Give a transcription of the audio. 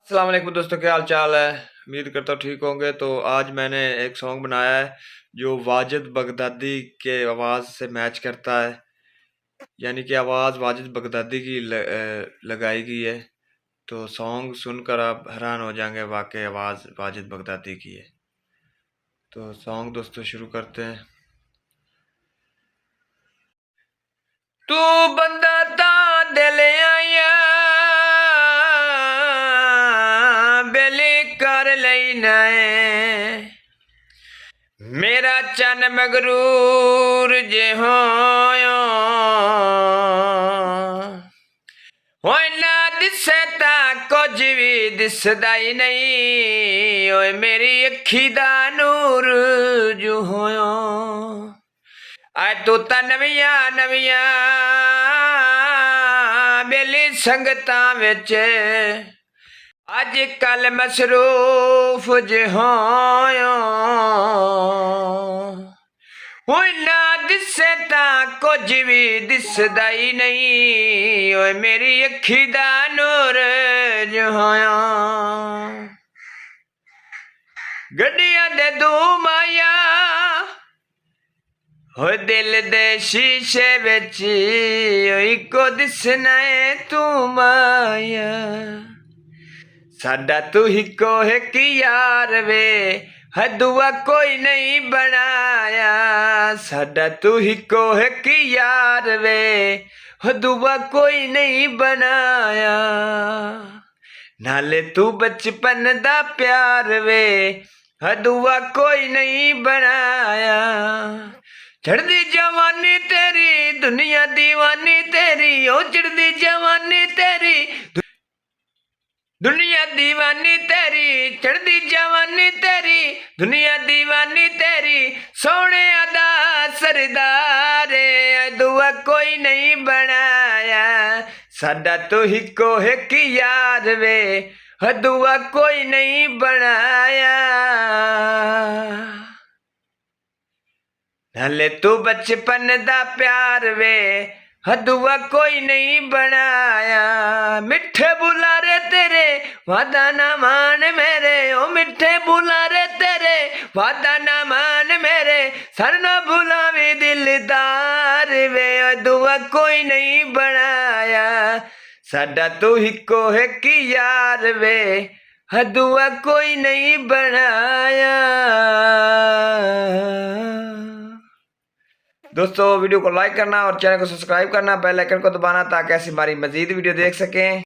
अस्सलाम वालेकुम दोस्तों, क्या हाल चाल है। उम्मीद करता हूँ ठीक होंगे। तो आज मैंने एक सॉन्ग बनाया है जो वाजिद बगदादी के आवाज़ से मैच करता है, यानी कि आवाज़ वाजिद बगदादी की लगाई गई है। तो सॉन्ग सुनकर आप हैरान हो जाएंगे, वाकई आवाज़ वाजिद बगदादी की है। तो सॉन्ग दोस्तों शुरू करते हैं। तू बंदा ता दिल आया बेली कर लेना है, मेरा चन मगरूर जे होयो होए ना दिसे ता कुछ भी दिसदा ही नहीं, ओए मेरी अखी दा नूर जो होयो। आए तू ता नविया नविया बेली संगतां विच अज कल मसरूफ जे होयो हुई ना दिसे ता कुछ भी दिसदा ही नहीं, ओए मेरी अखी दा नूर जो होया। गड्डियां दे धूम आया हो दिल दे शीशे विच इको दिसना है तू माया, साडा तू हिको एक यार वे हदुआ कोई नहीं बनाया, साडा तू हिको एक यार वे हदुआ कोई नहीं बनाया, नाले तू बचपन दा प्यार वे हदुआ कोई नहीं बनाया। चढ़दी जवानी तेरी दुनिया दीवानी तेरी, ओ चढ़दी जवानी तेरी दुनिया दीवानी तेरी, चढ़दी जवानी तेरी दुनिया दीवानी तेरी, सोने अदा सरदार दुआ कोई नहीं बनाया, साडा तो हिको एक यार वे दुआ कोई नहीं बनाया, नाले तू बचपन दा प्यार वे हदुआ कोई नहीं बनाया। मिठे बुलारे तेरे वादा ना मान मेरे, ओ मिठे बुलारे तेरे वादा ना मान मेरे, सर ना भुलावी दिलदार वे दुआ कोई नहीं बनाया, साडा तू हिको एक यार वे हदुआ कोई नहीं बनाया। दोस्तों वीडियो को लाइक करना और चैनल को सब्सक्राइब करना, बेल आइकन को दबाना ताकि ऐसी हमारी मजीद वीडियो देख सकें।